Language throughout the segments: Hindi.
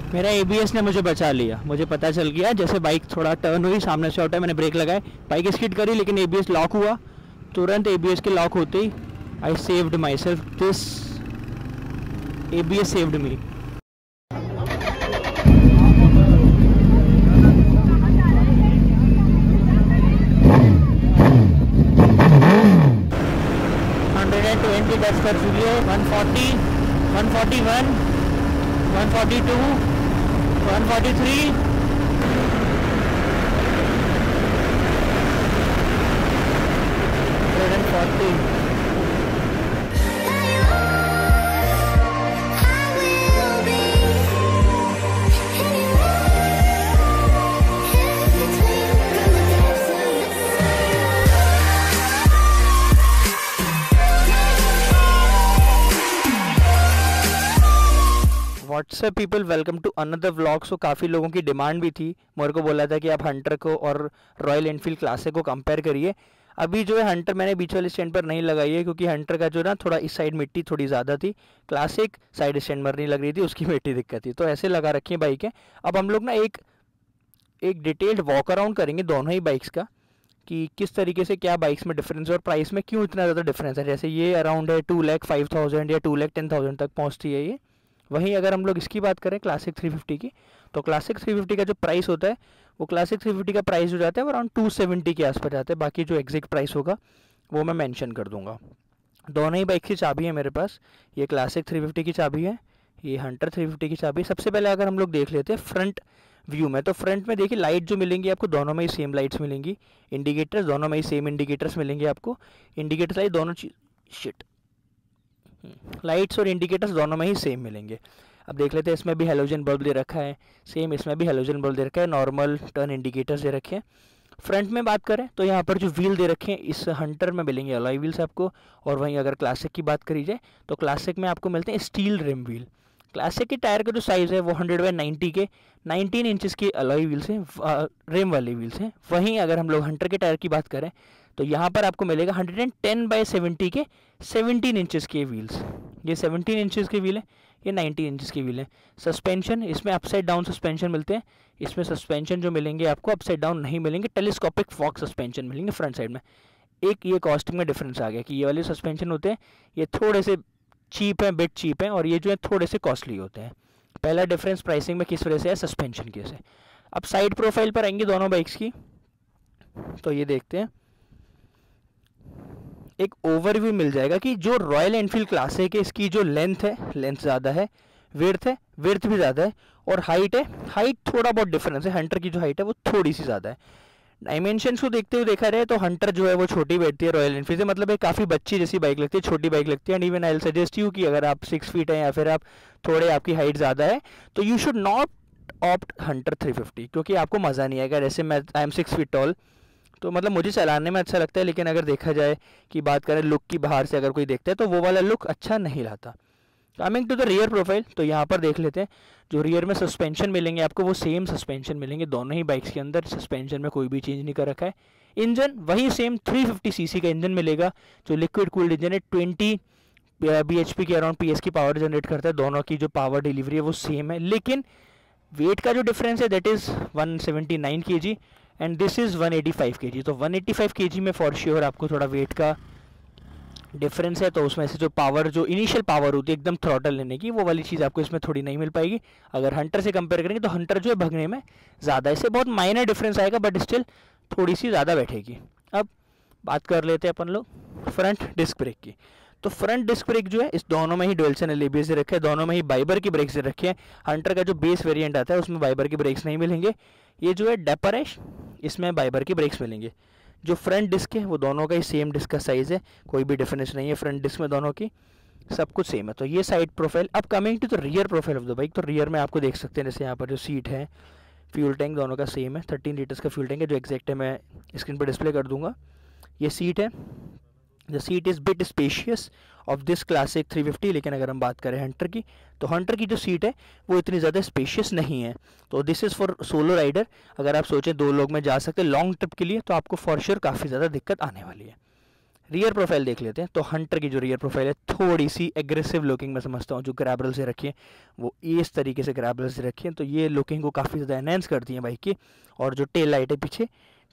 मेरा एबीएस ने मुझे बचा लिया, मुझे पता चल गया जैसे बाइक थोड़ा टर्न हुई, सामने से हटा, मैंने ब्रेक लगाए, बाइक स्किड करी, लेकिन एबीएस लॉक हुआ। तुरंत एबीएस के लॉक होते ही I saved myself, this ABS saved me. Touch कर चुकी है, 140, 141, 142, 143, 140। WhatsApp people, welcome to another vlog. So काफ़ी लोगों की डिमांड भी थी, मेरे को बोला था कि आप हंटर को और रॉयल एनफील्ड क्लासिक को कंपेयर करिए। अभी जो है हंटर मैंने बीच वाले स्टैंड पर नहीं लगाई है, क्योंकि हंटर का जो ना थोड़ा इस साइड मिट्टी थोड़ी ज़्यादा थी, क्लासिक साइड स्टैंड पर नहीं लग रही थी, उसकी मिट्टी दिक्कत थी, तो ऐसे लगा रखी है बाइकें। अब हम लोग ना एक डिटेल्ड वॉक अराउंड करेंगे दोनों ही बाइक्स का, कि किस तरीके से क्या बाइक्स में डिफरेंस है और प्राइस में क्यों इतना ज़्यादा डिफरेंस है। जैसे ये अराउंड है 2,05,000 या 2,10,000 तक पहुँचती है ये। वहीं अगर हम लोग इसकी बात करें क्लासिक 350 की, तो क्लासिक 350 का जो प्राइस होता है वो क्लासिक 350 का प्राइस हो जाता है अराउंड 270 के आसपास जाता है। बाकी जो एग्जैक्ट प्राइस होगा वो मैं मेंशन कर दूंगा। दोनों ही बाइक की चाबी है मेरे पास, ये क्लासिक 350 की चाबी है, ये हंटर 350 की चाबी। सबसे पहले अगर हम लोग देख लेते हैं फ्रंट व्यू में, तो फ्रंट में देखिए लाइट जो मिलेंगी आपको दोनों में ही सेम लाइट्स मिलेंगी, इंडिकेटर्स दोनों में ही सेम इंडिकेटर्स मिलेंगे आपको। इंडिकेटर लाइट दोनों लाइट्स और इंडिकेटर्स दोनों में ही सेम मिलेंगे। अब देख लेते हैं, इसमें भी हेलोजन बल्ब दे रखा है, सेम इसमें भी हेलोजन बल्ब दे रखा है, नॉर्मल टर्न इंडिकेटर्स दे रखे हैं। फ्रंट में बात करें तो यहाँ पर जो व्हील दे रखे हैं इस हंटर में मिलेंगे अलॉय व्हील्स आपको, और वहीं अगर क्लासिक की बात करी जाए तो क्लासिक में आपको मिलते हैं स्टील रिम व्हील। क्लासिक के टायर का जो साइज़ है वो 100/90 के 19 इंचज़ के अलॉय व्हील्स हैं, रिम वाले व्हील्स हैं। वहीं अगर हम लोग हंटर के टायर की बात करें तो यहाँ पर आपको मिलेगा 110/70 के 17 इंचज़ के व्हील्स। ये 17 इंचज़ के व्हील है, ये 19 इंचज़ की व्हील है। सस्पेंशन इसमें अपसाइड डाउन सस्पेंशन मिलते हैं, इसमें सस्पेंशन जो मिलेंगे आपको अपसाइड डाउन नहीं मिलेंगे, टेलीस्कोपिक फॉक सस्पेंशन मिलेंगे फ्रंट साइड में। एक ये कॉस्टिंग में डिफरेंस आ गया कि ये वाले सस्पेंशन होते हैं ये थोड़े से चीप हैं, बिट चीप हैं, और ये जो है थोड़े से कॉस्टली होते हैं। पहला डिफरेंस प्राइसिंग में किस वजह से है, सस्पेंशन की वजह से। अब साइड प्रोफाइल पर आएंगे दोनों बाइक्स की, तो ये देखते हैं, एक ओवरव्यू मिल जाएगा कि जो रॉयल एनफील्ड क्लासिक है इसकी जो लेंथ है, लेंथ ज़्यादा है, विड्थ है, विड्थ भी ज़्यादा है, और हाइट है, हाइट थोड़ा बहुत डिफरेंस है। हंटर की जो हाइट है वो थोड़ी सी ज़्यादा है। डायमेंशंस को देखते हुए देखा जाए तो हंटर जो है वो छोटी बैठती है रॉयल एनफील्ड से, मतलब एक काफ़ी बच्ची जैसी बाइक लगती है, छोटी बाइक लगती है। And even I will suggest you कि अगर आप 6 फीट हैं या फिर आप थोड़े आपकी हाइट ज़्यादा है तो you should not opt Hunter 350, क्योंकि आपको मज़ा नहीं आएगा। जैसे मैं आई एम 6 फीट टॉल, तो मतलब मुझे चलाने में अच्छा लगता है, लेकिन अगर देखा जाए कि बात करें लुक की, बाहर से अगर कोई देखता है तो वो वाला लुक अच्छा नहीं रहता। Coming to the rear profile, तो यहाँ पर देख लेते हैं जो रियर में सस्पेंशन मिलेंगे आपको वो सेम सस्पेंशन मिलेंगे दोनों ही बाइक्स के अंदर, सस्पेंशन में कोई भी चेंज नहीं कर रखा है। इंजन वही सेम 350 सीसी का इंजन मिलेगा, जो लिक्विड कूल्ड इंजन है, 20 bhp की अराउंड पीएस की पावर जनरेट करता है। दोनों की जो पावर डिलीवरी है वो सेम है, लेकिन वेट का जो डिफरेंस है that is 179 kg and this is 185 kg। तो 185 kg में फॉर श्योर आपको थोड़ा वेट का डिफरेंस है, तो उसमें से जो पावर, जो इनिशियल पावर होती है एकदम थ्रॉटल लेने की, वो वाली चीज़ आपको इसमें थोड़ी नहीं मिल पाएगी। अगर हंटर से कंपेयर करेंगे तो हंटर जो है भगने में ज़्यादा, इससे बहुत माइनर डिफरेंस आएगा, बट स्टिल थोड़ी सी ज़्यादा बैठेगी। अब बात कर लेते हैं अपन लोग फ्रंट डिस्क ब्रेक की। तो फ्रंट डिस्क ब्रेक जो है इस दोनों में ही डुअल चैनल एबीएस रखे हैं, दोनों में ही बाइबर की ब्रेक्स रखे हैं। हंटर का जो बेस वेरिएंट आता है उसमें बाइबर की ब्रेक्स नहीं मिलेंगे। ये जो है डेपर है, इसमें बाइबर की ब्रेक्स मिलेंगे। जो फ्रंट डिस्क है वो दोनों का ही सेम डिस्क का साइज़ है, कोई भी डिफरेंस नहीं है फ्रंट डिस्क में, दोनों की सब कुछ सेम है। तो ये साइड प्रोफाइल। अब coming to the rear profile of the bike, तो रियर में आपको देख सकते हैं जैसे यहाँ पर जो सीट है, फ्यूल टैंक दोनों का सेम है, 13 लीटर्स का फ्यूल टैंक है, जो एग्जैक्ट है मैं स्क्रीन पर डिस्प्ले कर दूंगा। ये सीट है, the seat is bit spacious of this classic 350, लेकिन अगर हम बात करें हंटर की, तो हंटर की जो सीट है वो इतनी ज़्यादा स्पेशियस नहीं है। तो this is for solo rider, अगर आप सोचें 2 लोग में जा सकते हैं लॉन्ग ट्रिप के लिए, तो आपको फॉर श्योर काफ़ी ज़्यादा दिक्कत आने वाली है। रियर प्रोफाइल देख लेते हैं। तो हंटर की जो रियर प्रोफाइल है थोड़ी सी एग्रेसिव लुकिंग मैं समझता हूँ। जो ग्रैबरल से रखी है वो इस तरीके से ग्रैबरल से रखी है, तो ये लुकिंग को काफ़ी ज़्यादा एनहेंस करती है बाइक की। और जो टेल लाइट है पीछे,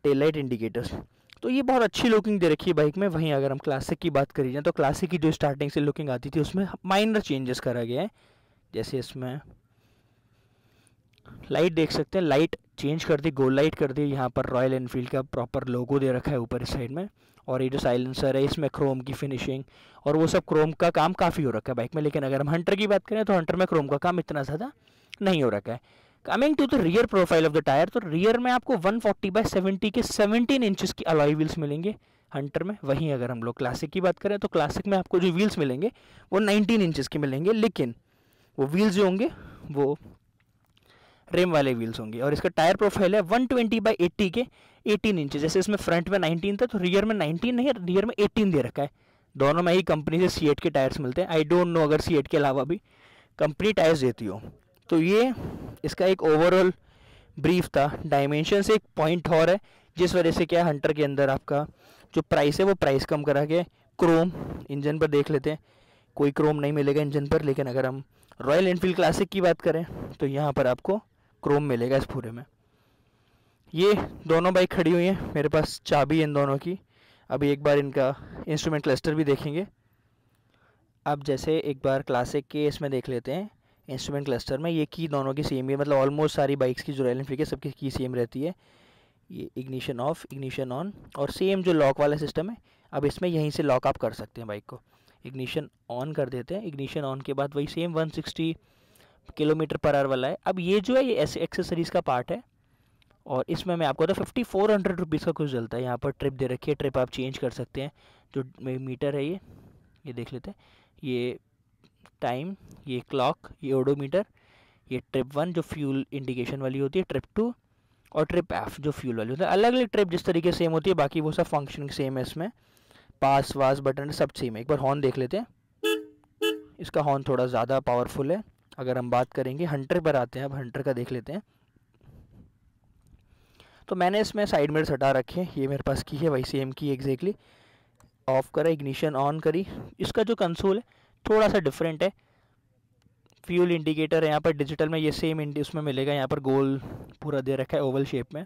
टेल लाइट इंडिकेटर्स, तो ये बहुत अच्छी लुकिंग दे रखी है बाइक में। वहीं अगर हम क्लासिक की बात करी जाए तो क्लासिक की जो स्टार्टिंग से लुकिंग आती थी उसमें माइनर चेंजेस करा गया है। जैसे इसमें लाइट देख सकते हैं, लाइट चेंज कर दी, गोल लाइट कर दी, यहाँ पर रॉयल एनफील्ड का प्रॉपर लोगो दे रखा है ऊपर इस साइड में। और ये जो साइलेंसर है इसमें क्रोम की फिनिशिंग और वो सब क्रोम का काम काफ़ी हो रखा है बाइक में। लेकिन अगर हम हंटर की बात करें तो हंटर में क्रोम का काम इतना ज़्यादा नहीं हो रखा है। Coming to the rear profile of the tyre, तो रियर में आपको 140/70 के 17 इंचेस की अलॉय व्हील्स मिलेंगे हंटर में। वहीं अगर हम लोग क्लासिक की बात करें तो क्लासिक में आपको जो व्हील्स मिलेंगे वो 19 इंचेस के मिलेंगे, लेकिन वो व्हील्स जो होंगे वो रिम वाले व्हील्स होंगे। और इसका टायर प्रोफाइल है 120/80 के 18 इंच। जैसे इसमें फ्रंट में 19 था तो रियर में 19 नहीं है, रियर में 18 दे रखा है। दोनों में ही कंपनी से सीएट के टायर्स मिलते हैं। आई डोंट नो अगर सीएट के अलावा भी कंपनी टायर्स देती हो। तो ये इसका एक ओवरऑल ब्रीफ था। डायमेंशन से एक पॉइंट और है जिस वजह से क्या है, हंटर के अंदर आपका जो प्राइस है वो प्राइस कम करा के क्रोम इंजन पर देख लेते हैं, कोई क्रोम नहीं मिलेगा इंजन पर। लेकिन अगर हम रॉयल एनफील्ड क्लासिक की बात करें तो यहाँ पर आपको क्रोम मिलेगा इस पूरे में। ये दोनों बाइक खड़ी हुई हैं, मेरे पास चाबी इन दोनों की। अभी एक बार इनका इंस्ट्रूमेंट क्लस्टर भी देखेंगे। अब जैसे एक बार क्लासिक के इसमें देख लेते हैं इंस्ट्रूमेंट क्लस्टर में, ये की दोनों की सेम ही, मतलब ऑलमोस्ट सारी बाइक्स की जो रॉयल एनफील्ड है सबकी की सेम रहती है। ये इग्निशन ऑफ, इग्निशन ऑन, और सेम जो लॉक वाला सिस्टम है अब इसमें यहीं से लॉक आप कर सकते हैं बाइक को। इग्निशन ऑन कर देते हैं, इग्निशन ऑन के बाद वही सेम 160 किलोमीटर पर आवर वाला है। अब ये जो है ये ऐसे एक्सेसरीज़ का पार्ट है और इसमें मैं आपको तो 5400 रुपीज़ का कुछ चलता है। यहाँ पर ट्रिप दे रखी है, ट्रिप आप चेंज कर सकते हैं। जो मीटर है ये देख लेते हैं, ये टाइम, ये क्लॉक, ये ओडोमीटर, ये ट्रिप 1 जो फ्यूल इंडिकेशन वाली होती है, ट्रिप 2 और ट्रिप एफ जो फ्यूल वाली होती है। अलग अलग ट्रिप जिस तरीके सेम होती है, बाकी वो सब फंक्शन सेम है इसमें। पास वास बटन सब सेम है। एक बार हॉर्न देख लेते हैं, इसका हॉर्न थोड़ा ज़्यादा पावरफुल है। अगर हम बात करेंगे हंटर पर आते हैं, अब हंटर का देख लेते हैं। तो मैंने इसमें साइड मिरर्स हटा रखे हैं, ये मेरे पास की है वही सेम की एग्जैक्टली। ऑफ करा, इग्निशन ऑन करी। इसका जो कंसोल है थोड़ा सा डिफरेंट है। फ्यूल इंडिकेटर है यहाँ पर डिजिटल में, ये सेम उसमें मिलेगा, यहाँ पर गोल पूरा दे रखा है ओवल शेप में।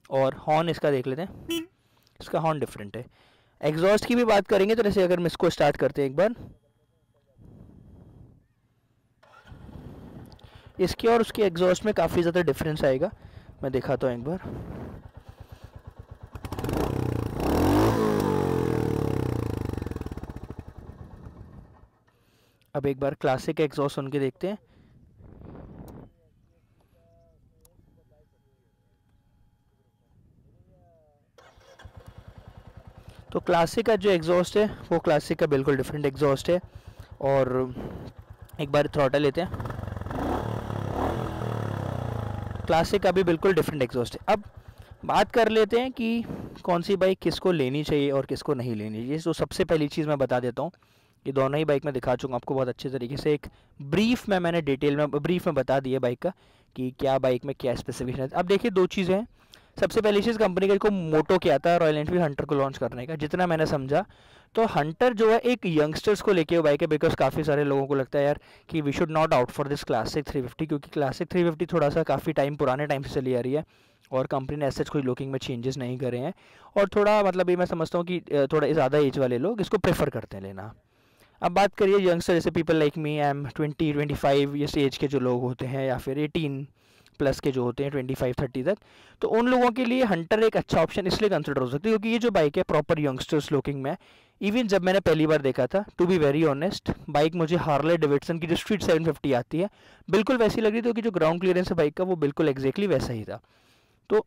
और हॉर्न इसका देख लेते हैं, इसका हॉर्न डिफरेंट है। एग्जॉस्ट की भी बात करेंगे तो जैसे अगर हम इसको स्टार्ट करते हैं एक बार, इसके और उसके एग्जॉस्ट में काफ़ी ज़्यादा डिफरेंस आएगा। मैं दिखाता हूँ एक बार। अब एक बार क्लासिक एग्जॉस्ट सुन के देखते हैं। तो क्लासिक का जो एग्जॉस्ट है वो क्लासिक का बिल्कुल डिफरेंट एग्जॉस्ट है। और एक बार थ्रॉटल लेते हैं, क्लासिक का भी बिल्कुल डिफरेंट एग्जॉस्ट है। अब बात कर लेते हैं कि कौन सी बाइक किसको लेनी चाहिए और किसको नहीं लेनी चाहिए। तो सबसे पहली चीज़ मैं बता देता हूँ, ये दोनों ही बाइक मैं दिखा चुका आपको बहुत अच्छे तरीके से। एक ब्रीफ में मैंने डिटेल में ब्रीफ में बता दिया बाइक का कि क्या बाइक में क्या स्पेसिफिकेशन है। अब देखिए दो चीज़ें हैं। सबसे पहली चीज़, कंपनी का को मोटो क्या था रॉयल एनफील्ड हंटर को लॉन्च करने का। जितना मैंने समझा तो हंटर जो है एक यंगस्टर्स को लेके वो बाइक है, बिकॉज काफ़ी सारे लोगों को लगता है यार कि we should not out for this classic 350, क्योंकि क्लासिक 350 थोड़ा सा काफ़ी टाइम पुराने टाइम से चली आ रही है और कंपनी ने ऐसे कोई लुकिंग में चेंजेस नहीं करे हैं। और थोड़ा मतलब ये मैं समझता हूँ कि थोड़ा ज़्यादा एज वाले लोग इसको प्रेफर करते हैं लेना। अब बात करिए यंगस्टर, जैसे people like me, I am 20-25 इस एज के जो लोग होते हैं, या फिर 18 प्लस के जो होते हैं 25-30 तक, तो उन लोगों के लिए हंटर एक अच्छा ऑप्शन इसलिए कंसिडर हो सकती है क्योंकि ये जो बाइक है प्रॉपर यंगस्टर्स लुकिंग में। इवन जब मैंने पहली बार देखा था, to be very honest, bike मुझे हार्ले डेविडसन की जो स्ट्रीट 750 आती है बिल्कुल वैसी लग रही थी, क्योंकि जो ग्राउंड क्लियरेंस है बाइक का वो बिल्कुल एग्जैक्टली वैसा ही था। तो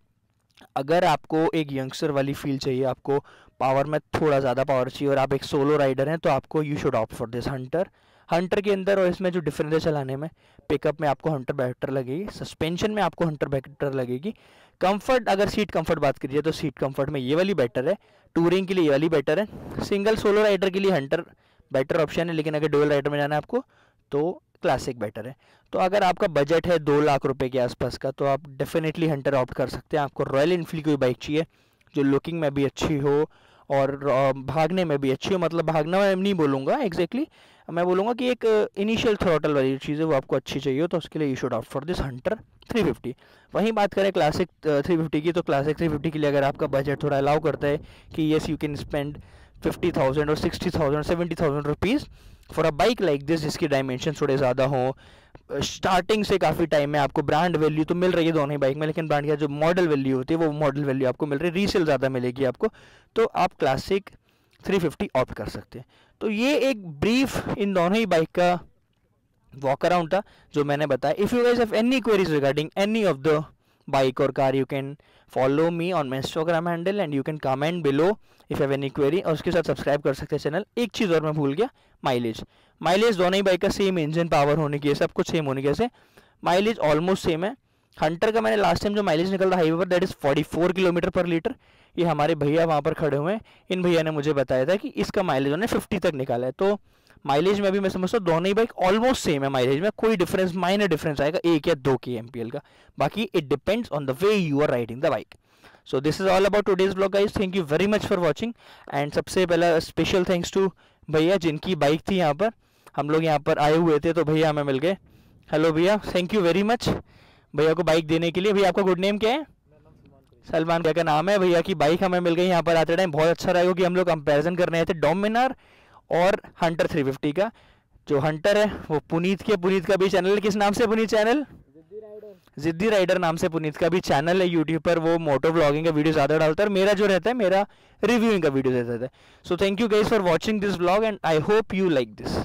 अगर आपको एक यंगस्टर वाली फील चाहिए, आपको पावर में थोड़ा ज़्यादा पावर चाहिए और आप एक सोलो राइडर हैं, तो आपको you should opt for this Hunter. Hunter के अंदर और इसमें जो डिफरेंस है चलाने में, पिकअप में आपको हंटर बेटर लगेगी, सस्पेंशन में आपको हंटर बेटर लगेगी। कंफर्ट, अगर सीट कंफर्ट बात कीजिए तो सीट कंफर्ट में ये वाली बेटर है, टूरिंग के लिए ये वाली बेटर है, सिंगल सोलो राइडर के लिए हंटर बेटर ऑप्शन है, लेकिन अगर डुअल राइडर में जाना है आपको तो क्लासिक बेटर है। तो अगर आपका बजट है 2 लाख रुपए के आसपास का, तो आप डेफिनेटली हंटर ऑप्ट कर सकते हैं। आपको रॉयल एनफील्ड की बाइक चाहिए जो लुकिंग में भी अच्छी हो और भागने में भी अच्छी हो, मतलब भागना मैं नहीं बोलूँगा एग्जैक्टली, मैं बोलूँगा कि एक इनिशियल थ्रॉटल वाली चीज़ है वो आपको अच्छी चाहिए हो, तो उसके लिए you should opt for this Hunter 350। वहीं बात करें क्लासिक 350 की, तो क्लासिक 350 के लिए अगर आपका बजट थोड़ा अलाउ करता है कि येस यू कैन स्पेंड 50,000 और 60,000 और 70,000 rupees for a bike like this, जिसकी डायमेंशन थोड़े ज़्यादा हों, स्टार्टिंग से काफ़ी टाइम में आपको ब्रांड वैल्यू तो मिल रही है दोनों ही बाइक में, लेकिन ब्रांड का जो मॉडल वैल्यू होती है वो मॉडल वैल्यू आपको मिल रही है, रीसेल ज़्यादा मिलेगी आपको, तो आप क्लासिक 350 ऑप्ट कर सकते हैं। तो ये एक ब्रीफ इन दोनों ही बाइक का वॉक अराउंड था जो मैंने बताया। If you guys have any queries regarding any of the bike और car, you can follow me on my Instagram handle and you can comment below if have any query, और उसके साथ सब्सक्राइब कर सकते हैं चैनल। एक चीज़ और मैं भूल गया, माइलेज दोनों ही बाइक का सेम इंजन पावर होने की, सब कुछ सेम होने की वजह से माइलेज ऑलमोस्ट सेम है। हंटर का मैंने लास्ट टाइम जो माइलेज निकल रहा हाईवे पर दैट इज़ 44 किलोमीटर पर लीटर। ये हमारे भैया वहाँ पर खड़े हुए हैं, इन भैया ने मुझे बताया था कि इसका माइलेज उन्होंने 50 तक निकाला है। तो माइलेज में भी मैं समझता हूँ दोनों ही बाइक ऑलमोस्ट सेम है, माइलेज में कोई डिफरेंस, माइनर डिफरेंस आएगा 1 या 2 की एमपीएल का, बाकी it depends on the way you are riding the bike. So this is all about today's blog guys, thank you very much for watching. And सबसे पहला स्पेशल थैंक्स टू भैया जिनकी बाइक थी यहाँ पर, हम लोग यहाँ पर आए हुए थे तो भैया हमें मिल गए। हेलो भैया, थैंक यू वेरी मच भैया को बाइक देने के लिए। भैया आपका गुड नेम क्या है? सलमान भैया का नाम है। भैया की बाइक हमें मिल गई यहाँ पर आते टाइम, बहुत अच्छा रहा कि हम लोग कंपैरिजन कर रहे थे डोमिनार और हंटर 350 का। जो हंटर है वो पुनीत का भी चैनल है, किस नाम से पुनीत चैनल? जिद्दी राइडर नाम से पुनीत का भी चैनल है यूट्यूब पर, वो मोटो ब्लॉगिंग का वीडियो ज़्यादा डालता है, और मेरा जो रहता है मेरा रिव्यूइंग का वीडियो रहता है। So thank you guys for watching this blog and I hope you like this.